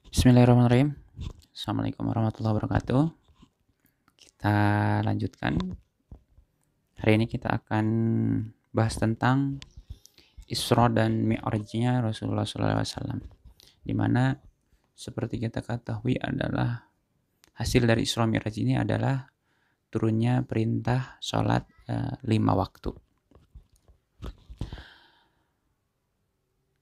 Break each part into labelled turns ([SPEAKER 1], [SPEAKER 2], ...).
[SPEAKER 1] Bismillahirrahmanirrahim. Assalamualaikum warahmatullahi wabarakatuh. Kita lanjutkan. Hari ini kita akan bahas tentang Isra dan Mi'rajnya Rasulullah SAW, di mana seperti kita ketahui adalah hasil dari Isra Mi'raj ini adalah turunnya perintah sholat 5 waktu.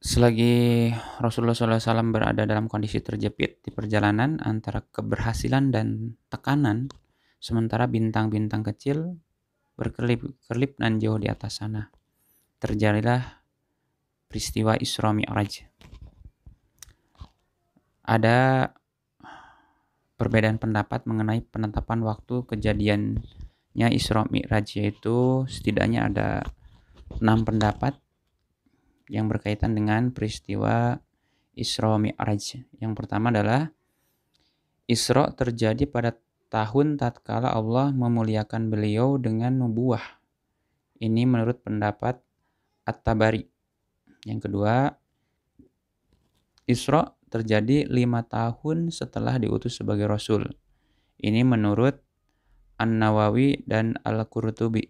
[SPEAKER 1] Selagi Rasulullah SAW berada dalam kondisi terjepit di perjalanan antara keberhasilan dan tekanan, sementara bintang-bintang kecil berkelip-kelip nan jauh di atas sana, terjadilah peristiwa Isra Mi'raj. Ada perbedaan pendapat mengenai penetapan waktu kejadiannya Isra Mi'raj, yaitu setidaknya ada 6 pendapat yang berkaitan dengan peristiwa Isra Mi'raj. Yang pertama adalah Isra terjadi pada tahun tatkala Allah memuliakan beliau dengan nubuwah. Ini menurut pendapat At-Tabari. Yang kedua, Isra terjadi 5 tahun setelah diutus sebagai Rasul. Ini menurut An-Nawawi dan Al-Qurtubi.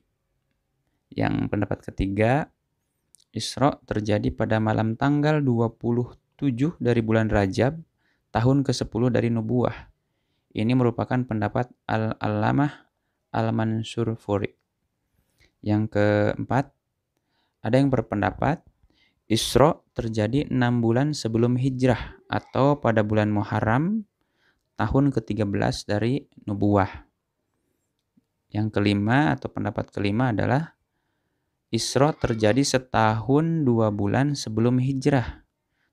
[SPEAKER 1] Yang pendapat ketiga, Isra terjadi pada malam tanggal 27 dari bulan Rajab, tahun ke-10 dari nubuwah. Ini merupakan pendapat Al-Allamah Al-Mansur Furi. Yang keempat, ada yang berpendapat Isra terjadi 6 bulan sebelum hijrah atau pada bulan Muharram, tahun ke-13 dari nubuwah. Yang kelima atau pendapat kelima adalah Isra terjadi setahun 2 bulan sebelum hijrah,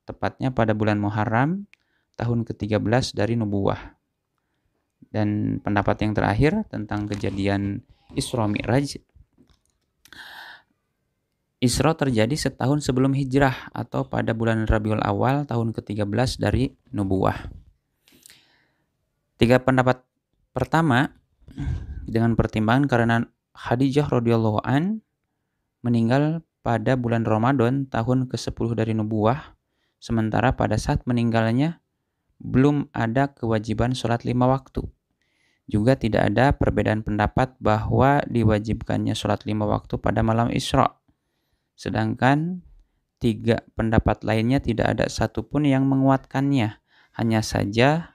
[SPEAKER 1] tepatnya pada bulan Muharram, tahun ke-13 dari nubuwah. Dan pendapat yang terakhir tentang kejadian Isra Mi'raj, Isra terjadi setahun sebelum hijrah atau pada bulan Rabiul Awal, tahun ke-13 dari nubuwah. 3 pendapat pertama dengan pertimbangan karena Khadijah radhiyallahu an meninggal pada bulan Ramadan tahun ke-10 dari nubuwah, sementara pada saat meninggalnya belum ada kewajiban sholat 5 waktu. Juga tidak ada perbedaan pendapat bahwa diwajibkannya sholat 5 waktu pada malam Isra. Sedangkan 3 pendapat lainnya tidak ada satupun yang menguatkannya. Hanya saja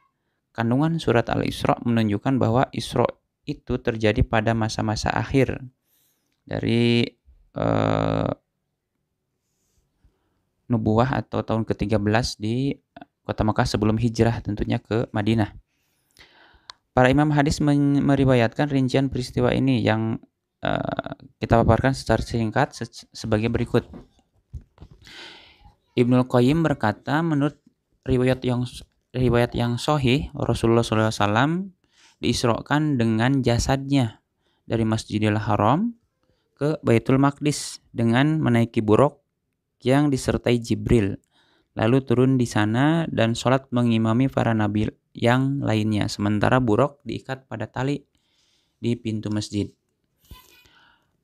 [SPEAKER 1] kandungan surat Al-Isra menunjukkan bahwa Isra itu terjadi pada masa-masa akhir dari nubuwah atau tahun ke-13 di kota Makkah sebelum hijrah tentunya ke Madinah. Para imam hadis meriwayatkan rincian peristiwa ini yang kita paparkan secara singkat sebagai berikut. Ibnul Qayyim berkata, menurut riwayat yang sahih, Rasulullah SAW diisrokan dengan jasadnya dari Masjidil Haram ke Baitul Maqdis dengan menaiki buruk yang disertai Jibril, lalu turun di sana dan sholat mengimami para nabi yang lainnya, sementara buruk diikat pada tali di pintu masjid.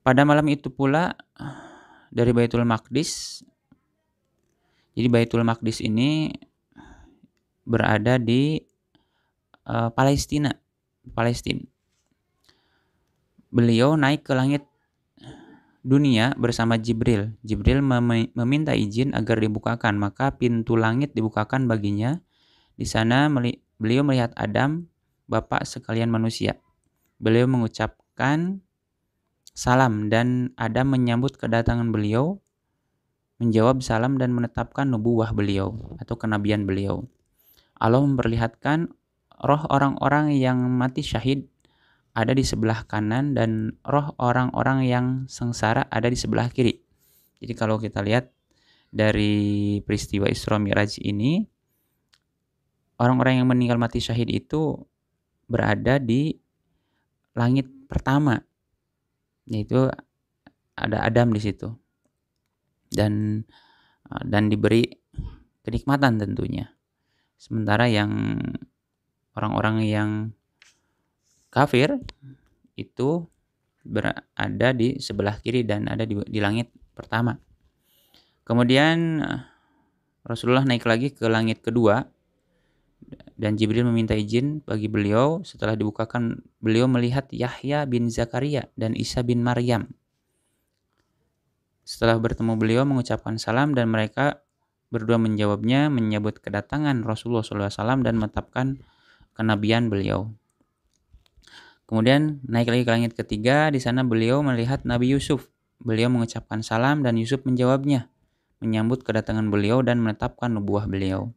[SPEAKER 1] Pada malam itu pula dari Baitul Maqdis, jadi Baitul Maqdis ini berada di Palestina. Beliau naik ke langit dunia bersama Jibril. Jibril meminta izin agar dibukakan, maka pintu langit dibukakan baginya. Di sana beliau melihat Adam, bapak sekalian manusia. Beliau mengucapkan salam dan Adam menyambut kedatangan beliau, menjawab salam dan menetapkan nubuwah beliau atau kenabian beliau. Allah memperlihatkan roh orang-orang yang mati syahid ada di sebelah kanan dan roh orang-orang yang sengsara ada di sebelah kiri. Jadi kalau kita lihat dari peristiwa Isra Mi'raj ini, orang-orang yang meninggal mati syahid itu berada di langit pertama, yaitu ada Adam di situ, dan diberi kenikmatan tentunya. Sementara yang orang-orang yang kafir itu berada di sebelah kiri dan ada di langit pertama. Kemudian Rasulullah naik lagi ke langit kedua Dan Jibril meminta izin bagi beliau. Setelah dibukakan, beliau melihat Yahya bin Zakaria dan Isa bin Maryam. Setelah bertemu beliau mengucapkan salam dan mereka berdua menjawabnya, menyambut kedatangan Rasulullah SAW dan menetapkan kenabian beliau. Kemudian naik lagi ke langit ketiga. Di sana beliau melihat Nabi Yusuf. Beliau mengucapkan salam dan Yusuf menjawabnya, menyambut kedatangan beliau dan menetapkan nubuah beliau.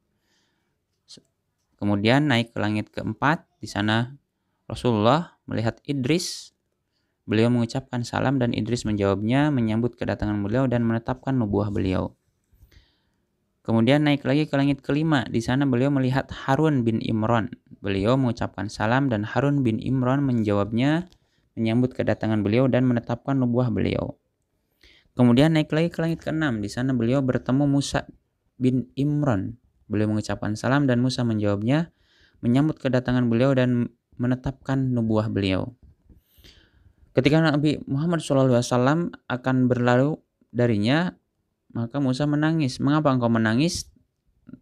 [SPEAKER 1] Kemudian naik ke langit keempat. Di sana Rasulullah melihat Idris. Beliau mengucapkan salam dan Idris menjawabnya, menyambut kedatangan beliau dan menetapkan nubuah beliau. Kemudian naik lagi ke langit kelima. Di sana beliau melihat Harun bin Imran. Beliau mengucapkan salam dan Harun bin Imran menjawabnya, menyambut kedatangan beliau dan menetapkan nubuah beliau. Kemudian naik lagi ke langit keenam. Di sana beliau bertemu Musa bin Imran. Beliau mengucapkan salam dan Musa menjawabnya, menyambut kedatangan beliau dan menetapkan nubuah beliau. Ketika Nabi Muhammad SAW akan berlalu darinya, maka Musa menangis. Mengapa engkau menangis?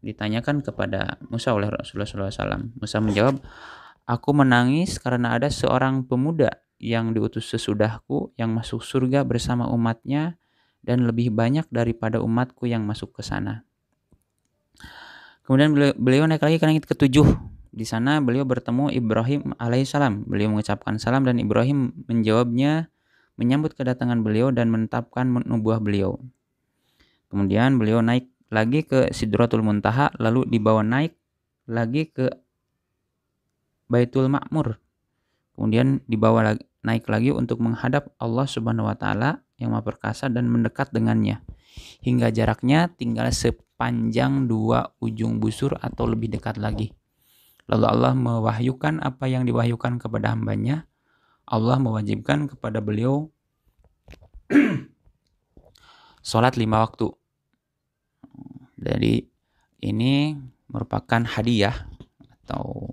[SPEAKER 1] Ditanyakan kepada Musa oleh Rasulullah SAW. Musa menjawab, aku menangis karena ada seorang pemuda yang diutus sesudahku yang masuk surga bersama umatnya dan lebih banyak daripada umatku yang masuk ke sana. Kemudian beliau naik lagi ke langit ketujuh. Di sana beliau bertemu Ibrahim alaihissalam. Beliau mengucapkan salam dan Ibrahim menjawabnya, menyambut kedatangan beliau dan menetapkan nubuah beliau. Kemudian beliau naik lagi ke Sidratul Muntaha, lalu dibawa naik lagi ke Baitul Ma'mur. Kemudian dibawa naik lagi untuk menghadap Allah Subhanahu wa taala yang Maha Perkasa dan mendekat dengannya. Hingga jaraknya tinggal sepanjang dua ujung busur atau lebih dekat lagi. Lalu Allah mewahyukan apa yang diwahyukan kepada hambanya. Allah mewajibkan kepada beliau sholat 5 waktu. Jadi ini merupakan hadiah atau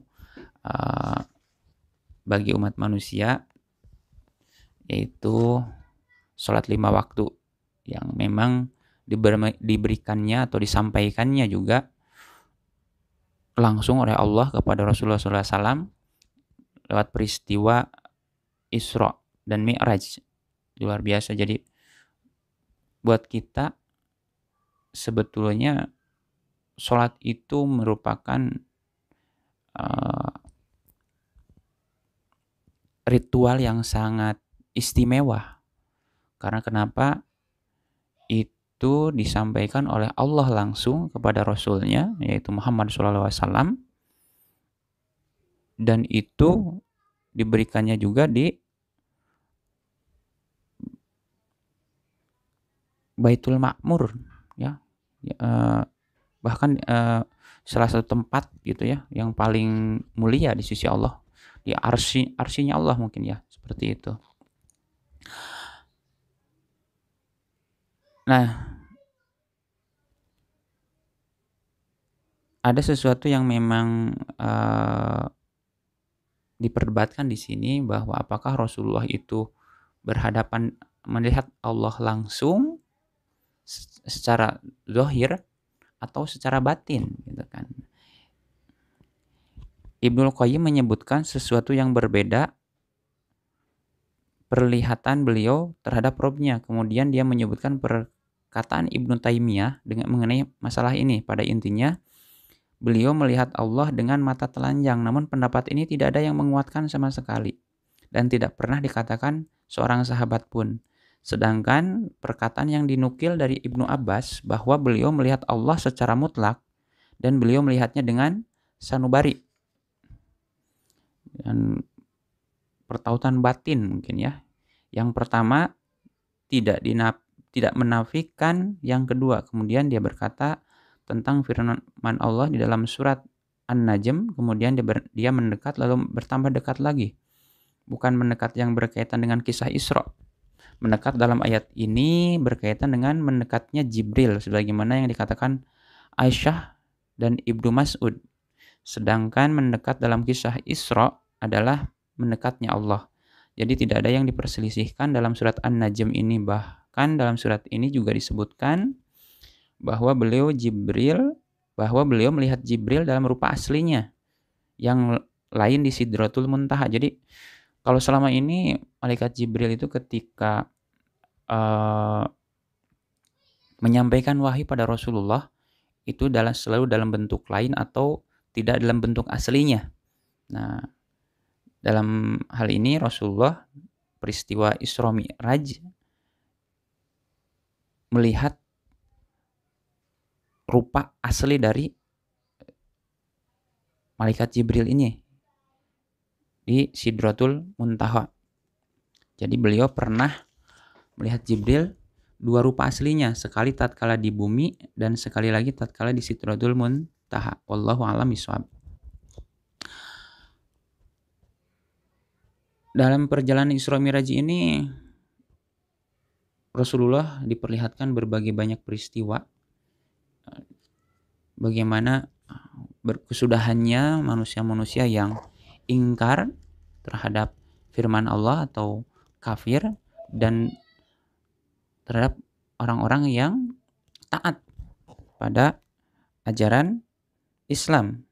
[SPEAKER 1] bagi umat manusia, yaitu sholat 5 waktu yang memang diberikannya atau disampaikannya juga langsung oleh Allah kepada Rasulullah SAW lewat peristiwa Isra dan Mi'raj. Luar biasa. Jadi buat kita sebetulnya sholat itu merupakan ritual yang sangat istimewa. Karena kenapa? Itu disampaikan oleh Allah langsung kepada Rasulnya, yaitu Muhammad SAW. Dan itu diberikannya juga di Baitul Ma'mur, ya. Bahkan salah satu tempat gitu ya yang paling mulia di sisi Allah, di arsinya Allah mungkin ya, seperti itu. Nah, ada sesuatu yang memang diperdebatkan di sini, bahwa apakah Rasulullah itu berhadapan melihat Allah langsung secara zahir atau secara batin, gitu kan. Ibnul Qayyim menyebutkan sesuatu yang berbeda perlihatan beliau terhadap Robnya. Kemudian dia menyebutkan perkataan Ibnu Taimiyah dengan mengenai masalah ini. Pada intinya, beliau melihat Allah dengan mata telanjang, namun pendapat ini tidak ada yang menguatkan sama sekali dan tidak pernah dikatakan seorang sahabat pun. Sedangkan perkataan yang dinukil dari Ibnu Abbas bahwa beliau melihat Allah secara mutlak dan beliau melihatnya dengan sanubari dan pertautan batin mungkin ya. Yang pertama tidak menafikan yang kedua. Kemudian dia berkata tentang firman Allah di dalam surat An-Najm, kemudian dia mendekat lalu bertambah dekat lagi. Bukan mendekat yang berkaitan dengan kisah Isra. Mendekat dalam ayat ini berkaitan dengan mendekatnya Jibril, sebagaimana yang dikatakan Aisyah dan Ibnu Mas'ud. Sedangkan mendekat dalam kisah Isra adalah mendekatnya Allah. Jadi tidak ada yang diperselisihkan dalam surat An-Najm ini. Bahkan dalam surat ini juga disebutkan bahwa beliau Jibril bahwa beliau melihat Jibril dalam rupa aslinya yang lain di Sidratul Muntaha. Jadi kalau selama ini malaikat Jibril itu ketika menyampaikan wahyu pada Rasulullah itu selalu dalam bentuk lain atau tidak dalam bentuk aslinya. Nah, dalam hal ini Rasulullah peristiwa Isra Mi'raj melihat rupa asli dari malaikat Jibril ini di Sidratul Muntaha. Jadi beliau pernah melihat Jibril dua rupa aslinya, sekali tatkala di bumi dan sekali lagi tatkala di Sidratul Muntaha. Wallahu a'lam bishawab. Dalam perjalanan Isra Mi'raj ini Rasulullah diperlihatkan berbagai banyak peristiwa bagaimana kesudahannya manusia-manusia yang ingkar terhadap firman Allah atau kafir dan terhadap orang-orang yang taat pada ajaran Islam.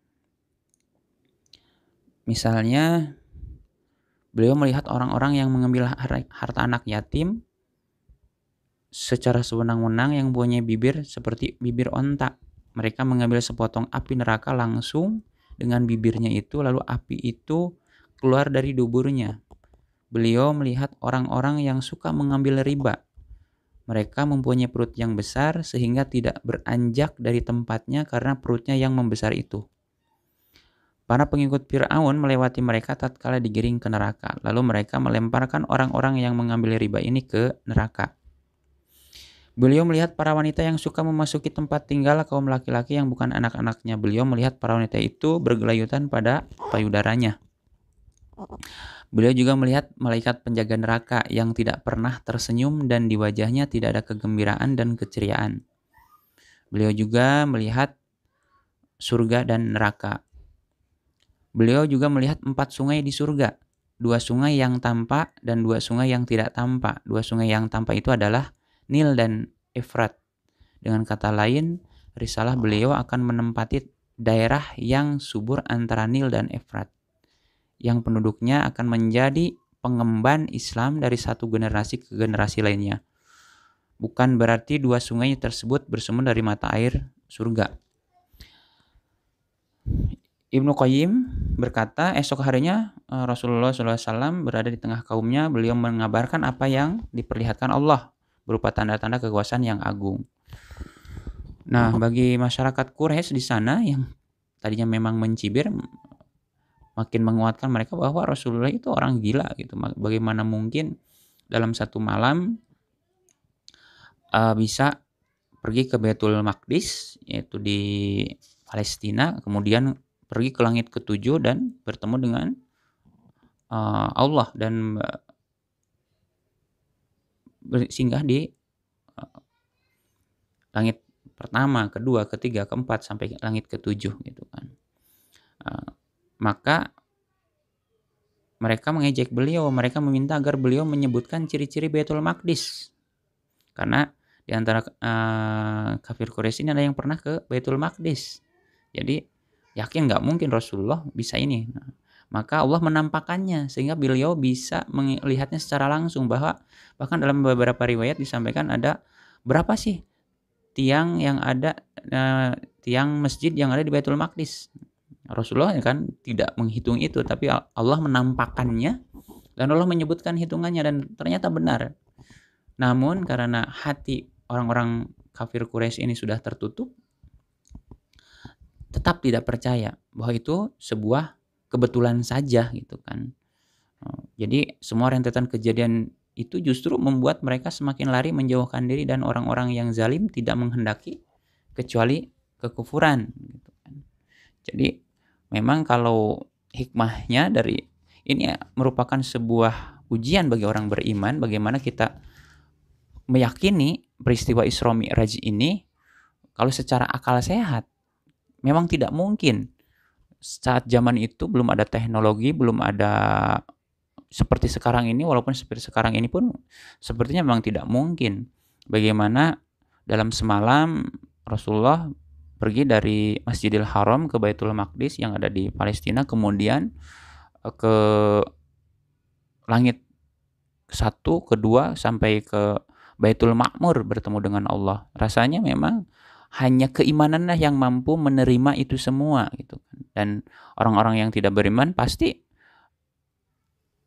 [SPEAKER 1] Misalnya beliau melihat orang-orang yang mengambil harta anak yatim secara sewenang-wenang yang punya bibir seperti bibir onta. Mereka mengambil sepotong api neraka langsung dengan bibirnya itu, lalu api itu keluar dari duburnya. Beliau melihat orang-orang yang suka mengambil riba. Mereka mempunyai perut yang besar sehingga tidak beranjak dari tempatnya karena perutnya yang membesar itu. Para pengikut Fir'aun melewati mereka tatkala digiring ke neraka. Lalu mereka melemparkan orang-orang yang mengambil riba ini ke neraka. Beliau melihat para wanita yang suka memasuki tempat tinggal kaum laki-laki yang bukan anak-anaknya. Beliau melihat para wanita itu bergelayutan pada payudaranya. Beliau juga melihat malaikat penjaga neraka yang tidak pernah tersenyum dan di wajahnya tidak ada kegembiraan dan keceriaan. Beliau juga melihat surga dan neraka. Beliau juga melihat 4 sungai di surga. 2 sungai yang tampak dan 2 sungai yang tidak tampak. 2 sungai yang tampak itu adalah Nil dan Efrat. Dengan kata lain, risalah beliau akan menempati daerah yang subur antara Nil dan Efrat, yang penduduknya akan menjadi pengemban Islam dari satu generasi ke generasi lainnya. Bukan berarti 2 sungai tersebut bersumber dari mata air surga. Ibnu Qayyim berkata, esok harinya Rasulullah SAW berada di tengah kaumnya. Beliau mengabarkan apa yang diperlihatkan Allah berupa tanda-tanda kekuasaan yang agung. Nah, bagi masyarakat Quraisy di sana yang tadinya memang mencibir, makin menguatkan mereka bahwa Rasulullah itu orang gila gitu. Bagaimana mungkin dalam satu malam bisa pergi ke Baitul Maqdis, yaitu di Palestina, kemudian pergi ke langit ke-7 dan bertemu dengan Allah dan bersinggah di langit pertama, kedua, ketiga, keempat sampai langit ke-7 gitu kan. Maka mereka mengejek beliau, mereka meminta agar beliau menyebutkan ciri-ciri Baitul Maqdis. Karena di antara kafir Quraisy ini ada yang pernah ke Baitul Maqdis. Jadi yakin nggak mungkin Rasulullah bisa ini. Nah, maka Allah menampakkannya sehingga beliau bisa melihatnya secara langsung, bahkan dalam beberapa riwayat disampaikan ada berapa sih tiang yang ada, tiang masjid yang ada di Baitul Maqdis. Rasulullah kan tidak menghitung itu, tapi Allah menampakkannya dan Allah menyebutkan hitungannya dan ternyata benar. Namun karena hati orang-orang kafir Quraisy ini sudah tertutup, tetap tidak percaya bahwa itu sebuah kebetulan saja gitu kan. Jadi semua rentetan kejadian itu justru membuat mereka semakin lari menjauhkan diri dan orang-orang yang zalim tidak menghendaki kecuali kekufuran gitu kan. Jadi memang kalau hikmahnya dari ini merupakan sebuah ujian bagi orang beriman, bagaimana kita meyakini peristiwa Isra Mi'raj ini kalau secara akal sehat memang tidak mungkin. Saat zaman itu belum ada teknologi, belum ada seperti sekarang ini, walaupun seperti sekarang ini pun sepertinya memang tidak mungkin. Bagaimana dalam semalam Rasulullah pergi dari Masjidil Haram ke Baitul Maqdis yang ada di Palestina, kemudian ke langit satu, kedua, sampai ke Baitul Ma'mur bertemu dengan Allah. Rasanya memang hanya keimananlah yang mampu menerima itu semua gitu kan. Dan orang-orang yang tidak beriman pasti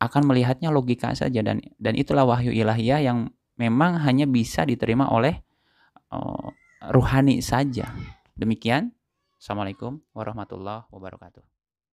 [SPEAKER 1] akan melihatnya logika saja, dan itulah wahyu ilahiyah yang memang hanya bisa diterima oleh ruhani saja. Demikian. Assalamualaikum warahmatullahi wabarakatuh.